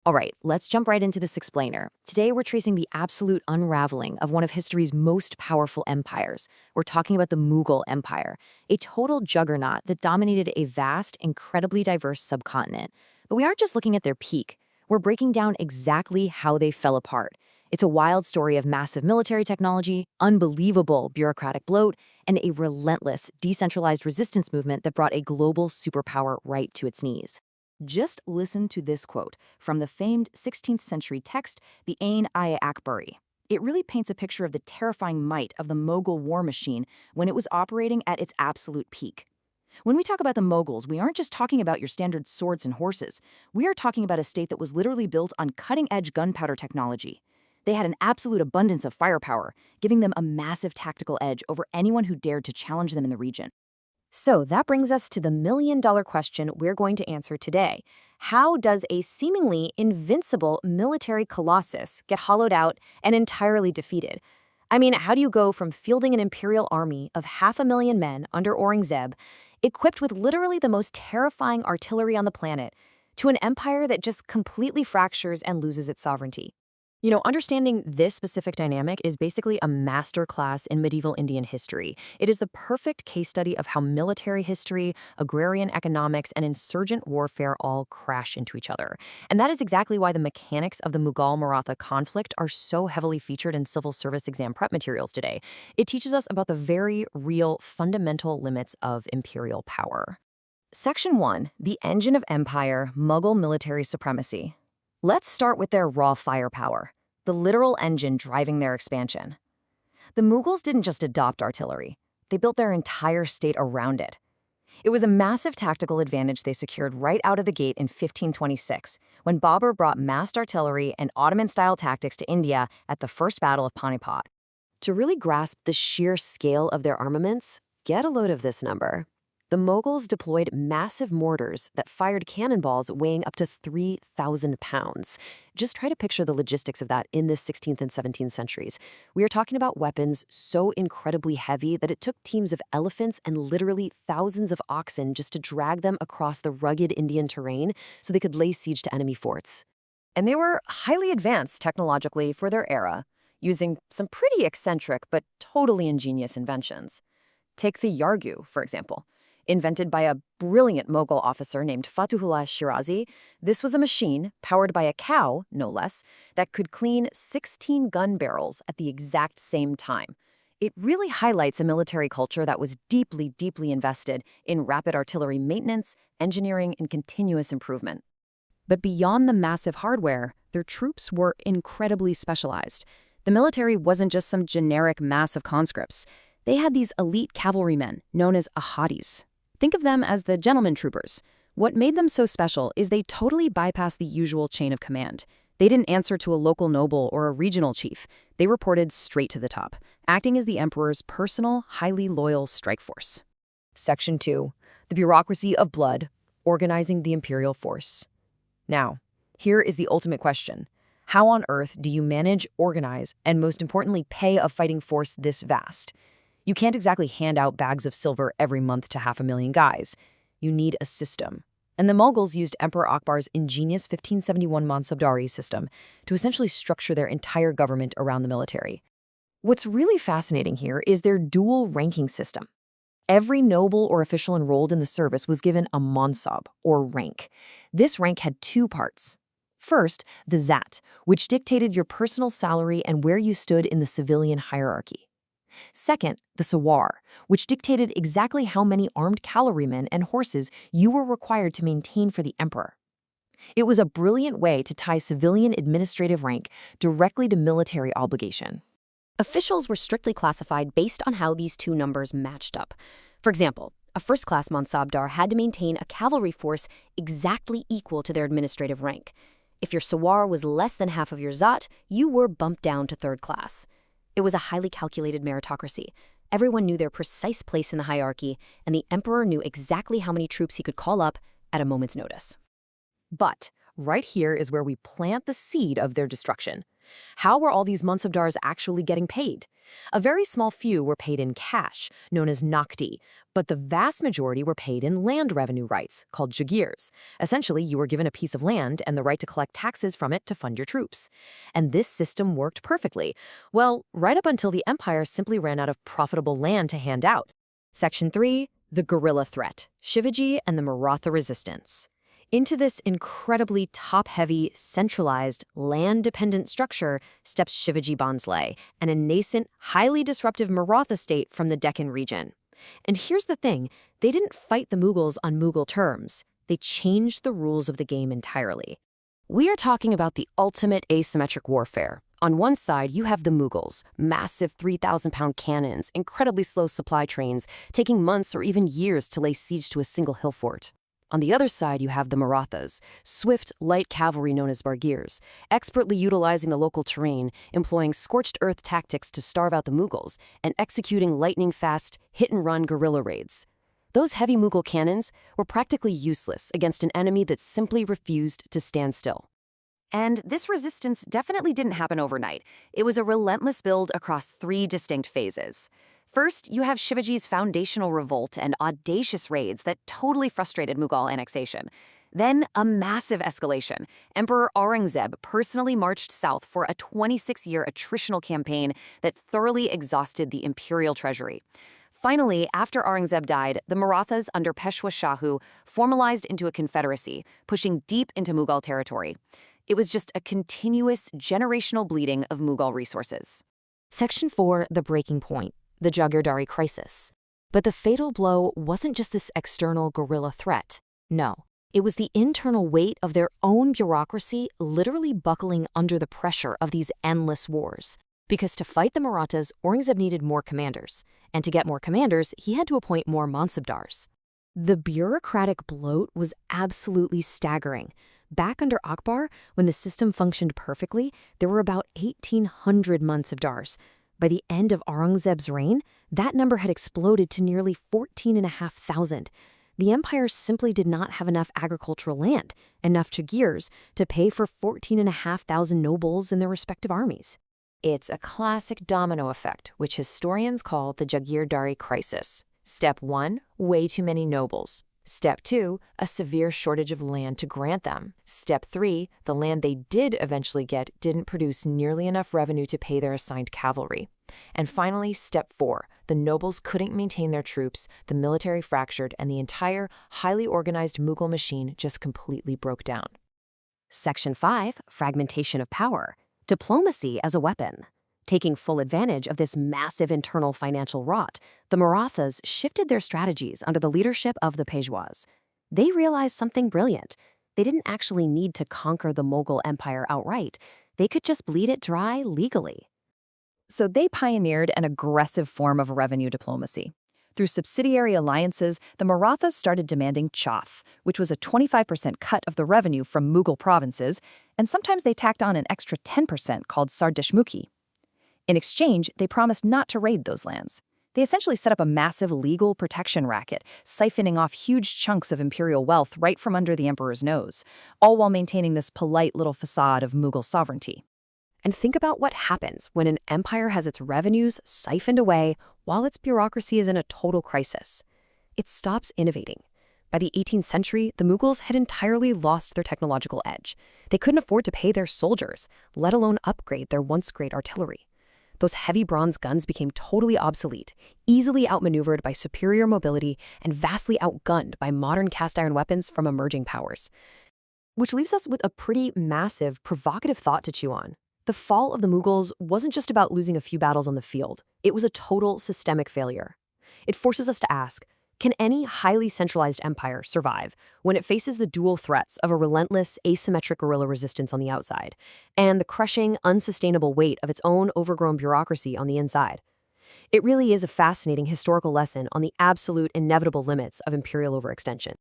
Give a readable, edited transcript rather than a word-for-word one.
All right, let's jump right into this explainer. Today, we're tracing the absolute unraveling of one of history's most powerful empires. We're talking about the Mughal Empire, a total juggernaut that dominated a vast, incredibly diverse subcontinent. But we aren't just looking at their peak. We're breaking down exactly how they fell apart. It's a wild story of massive military technology, unbelievable bureaucratic bloat, and a relentless, decentralized resistance movement that brought a global superpower right to its knees. Just listen to this quote from the famed 16th century text, the Ain-i-Akbari. It really paints a picture of the terrifying might of the Mughal war machine when it was operating at its absolute peak. When we talk about the Mughals, we aren't just talking about your standard swords and horses. We are talking about a state that was literally built on cutting-edge gunpowder technology. They had an absolute abundance of firepower, giving them a massive tactical edge over anyone who dared to challenge them in the region. So that brings us to the million-dollar question we're going to answer today. How does a seemingly invincible military colossus get hollowed out and entirely defeated? I mean, how do you go from fielding an imperial army of 500,000 men under Aurangzeb, equipped with literally the most terrifying artillery on the planet, to an empire that just completely fractures and loses its sovereignty? Understanding this specific dynamic is basically a masterclass in medieval Indian history. It is the perfect case study of how military history, agrarian economics, and insurgent warfare all crash into each other. And that is exactly why the mechanics of the Mughal-Maratha conflict are so heavily featured in civil service exam prep materials today. It teaches us about the very real fundamental limits of imperial power. Section 1, the engine of empire, Mughal military supremacy. Let's start with their raw firepower, the literal engine driving their expansion. The Mughals didn't just adopt artillery, they built their entire state around it. It was a massive tactical advantage they secured right out of the gate in 1526, when Babur brought massed artillery and Ottoman-style tactics to India at the First Battle of Panipat. To really grasp the sheer scale of their armaments, get a load of this number. The Mughals deployed massive mortars that fired cannonballs weighing up to 3,000 pounds. Just try to picture the logistics of that in the 16th and 17th centuries. We are talking about weapons so incredibly heavy that it took teams of elephants and literally thousands of oxen just to drag them across the rugged Indian terrain so they could lay siege to enemy forts. And they were highly advanced technologically for their era, using some pretty eccentric but totally ingenious inventions. Take the Yargu, for example. Invented by a brilliant Mughal officer named Fatehullah Shirazi, this was a machine, powered by a cow, no less, that could clean 16 gun barrels at the exact same time. It really highlights a military culture that was deeply, deeply invested in rapid artillery maintenance, engineering, and continuous improvement. But beyond the massive hardware, their troops were incredibly specialized. The military wasn't just some generic mass of conscripts. They had these elite cavalrymen, known as ahadis. Think of them as the gentleman troopers. What made them so special is they totally bypassed the usual chain of command. They didn't answer to a local noble or a regional chief. They reported straight to the top, acting as the emperor's personal, highly loyal strike force. Section 2. The bureaucracy of blood, organizing the imperial force. Now, here is the ultimate question. How on earth do you manage, organize, and most importantly, pay a fighting force this vast? You can't exactly hand out bags of silver every month to 500,000 guys. You need a system. And the Mughals used Emperor Akbar's ingenious 1571 Mansabdari system to essentially structure their entire government around the military. What's really fascinating here is their dual ranking system. Every noble or official enrolled in the service was given a mansab, or rank. This rank had two parts. First, the zat, which dictated your personal salary and where you stood in the civilian hierarchy. Second, the sawar, which dictated exactly how many armed cavalrymen and horses you were required to maintain for the emperor. It was a brilliant way to tie civilian administrative rank directly to military obligation. Officials were strictly classified based on how these two numbers matched up. For example, a first-class Mansabdar had to maintain a cavalry force exactly equal to their administrative rank. If your sawar was less than half of your zat, you were bumped down to third class. It was a highly calculated meritocracy. Everyone knew their precise place in the hierarchy, and the emperor knew exactly how many troops he could call up at a moment's notice. But right here is where we plant the seed of their destruction. How were all these Mansabdars actually getting paid? A very small few were paid in cash, known as nakdi, But the vast majority were paid in land revenue rights, called Jagirs. Essentially, you were given a piece of land and the right to collect taxes from it to fund your troops. And this system worked perfectly. Well, right up until the empire simply ran out of profitable land to hand out. Section 3, the guerrilla threat, Shivaji and the Maratha resistance. Into this incredibly top-heavy, centralized, land-dependent structure steps Shivaji Bhonsle and a nascent, highly disruptive Maratha state from the Deccan region. And here's the thing, they didn't fight the Mughals on Mughal terms. They changed the rules of the game entirely. We are talking about the ultimate asymmetric warfare. On one side, you have the Mughals, massive 3,000-pound cannons, incredibly slow supply trains, taking months or even years to lay siege to a single hill fort. On the other side, you have the Marathas, swift, light cavalry known as Bargirs, expertly utilizing the local terrain, employing scorched earth tactics to starve out the Mughals, and executing lightning-fast, hit-and-run guerrilla raids. Those heavy Mughal cannons were practically useless against an enemy that simply refused to stand still. And this resistance definitely didn't happen overnight. It was a relentless build across 3 distinct phases. First, you have Shivaji's foundational revolt and audacious raids that totally frustrated Mughal annexation. Then, a massive escalation. Emperor Aurangzeb personally marched south for a 26-year attritional campaign that thoroughly exhausted the imperial treasury. Finally, after Aurangzeb died, the Marathas under Peshwa Shahu formalized into a confederacy, pushing deep into Mughal territory. It was just a continuous, generational bleeding of Mughal resources. Section 4, the breaking point. The Jagirdari crisis. But the fatal blow wasn't just this external guerrilla threat. No, it was the internal weight of their own bureaucracy literally buckling under the pressure of these endless wars. Because to fight the Marathas, Aurangzeb needed more commanders. And to get more commanders, he had to appoint more mansabdars. The bureaucratic bloat was absolutely staggering. Back under Akbar, when the system functioned perfectly, there were about 1,800 mansabdars. By the end of Aurangzeb's reign, that number had exploded to nearly 14,500. The empire simply did not have enough agricultural land, enough Jagirs, to pay for 14,500 nobles in their respective armies. It's a classic domino effect, which historians call the Jagirdari crisis. Step 1, way too many nobles. Step 2, a severe shortage of land to grant them. Step 3, the land they did eventually get didn't produce nearly enough revenue to pay their assigned cavalry. And finally, Step 4, the nobles couldn't maintain their troops, the military fractured, and the entire, highly organized Mughal machine just completely broke down. Section 5, fragmentation of power. Diplomacy as a weapon. Taking full advantage of this massive internal financial rot, the Marathas shifted their strategies under the leadership of the Peshwas. They realized something brilliant. They didn't actually need to conquer the Mughal Empire outright. They could just bleed it dry legally. So they pioneered an aggressive form of revenue diplomacy. Through subsidiary alliances, the Marathas started demanding chauth, which was a 25% cut of the revenue from Mughal provinces, and sometimes they tacked on an extra 10% called sardeshmukhi. In exchange, they promised not to raid those lands. They essentially set up a massive legal protection racket, siphoning off huge chunks of imperial wealth right from under the emperor's nose, all while maintaining this polite little facade of Mughal sovereignty. And think about what happens when an empire has its revenues siphoned away while its bureaucracy is in a total crisis. It stops innovating. By the 18th century, the Mughals had entirely lost their technological edge. They couldn't afford to pay their soldiers, let alone upgrade their once great artillery. Those heavy bronze guns became totally obsolete, easily outmaneuvered by superior mobility, and vastly outgunned by modern cast-iron weapons from emerging powers. Which leaves us with a pretty massive, provocative thought to chew on. The fall of the Mughals wasn't just about losing a few battles on the field. It was a total systemic failure. It forces us to ask, can any highly centralized empire survive when it faces the dual threats of a relentless, asymmetric guerrilla resistance on the outside and the crushing, unsustainable weight of its own overgrown bureaucracy on the inside? It really is a fascinating historical lesson on the absolute inevitable limits of imperial overextension.